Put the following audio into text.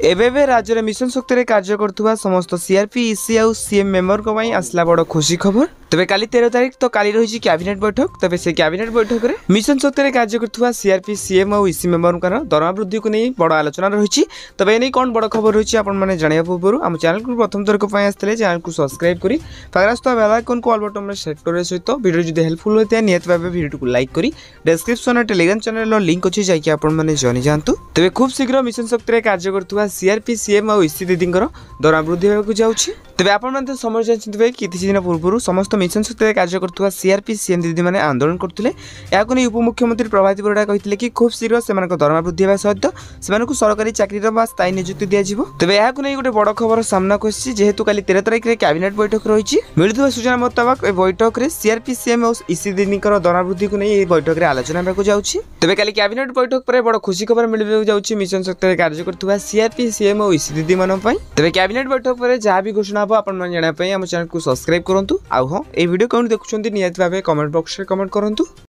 एबे राज्य में मिशन शक्ति रे कार्य करथुवा समस्त सीआरपी ईसी आउ सीएम मेंबर को पई आसला बड़ खुशी खबर। तबे काली 13 तारिख तो काली रही कैबिनेट बैठक। तबे से कैबिनेट बैठक रे मिशन शक्ति रे कार्य करथुवा सीआरपी सीएम आउ ईसी मेंबर का दरमा वृद्धि को नहीं बड़ आलोचना रही। तबे एने कौन बड़ खबर रही आपन माने जानिया पूर्व आम चैनल को प्रथम थर को पई आस्तले चैनल को सब्सक्राइब करी फागरास्ता बेल आइकन को ऑल बटन में सेट करे सहित वीडियो जदि हेल्पफुल होते नियत भाबे वीडियो को लाइक करी डिस्क्रिप्शन टेलीग्राम चैनल रो लिंक अछि जाय कि आपन माने जानि जानतु। तबे खूब शीघ्र मिशन शक्ति रे कार्य करथुवा सीआरपी सीएम और ईसी दीदी दरमा वृद्धि होगा जाऊँगी। तेज आप समझ जाते किसी दिन पूर्व समस्त मिशन शक्ति कार्य कर सीआरपी सीएम दीदी मैंने आंदोलन करते नहीं उपमुख्यमंत्री प्रभाती परिड़ा कहते कि खूब शीघ्र से दरमा वृद्धि होगा सहित से सरकारी चाकरी स्थायी नियुक्ति दिज्व। तेज यह गोटे बड़ खबर सामना को जेहेतु काली 13 तारिख में कैबिनेट बैठक रही मिलुवा सूचना मुताबक बैठक में सीआरपी सीएम और ईसी दीदी दरमा वृद्धि को नहीं बैठक में आलोचना होगा जाऊँगी। तेज काली कैबिनेट बैठक पर बड़ खुशी खबर मिलने जाऊँगी मिशन शक्ति कार्य कर सीआरपी सीएम और ईसी दीदी मान तेज कैबिनेट बैठक पर जहाँ भी घोषणा हम आप जाना आम चैनल को सब्सक्राइब करूँ। आउ हाँ ये वीडियो कौन देखुं निहत भाव कमेंट बॉक्स में कमेंट करूँ।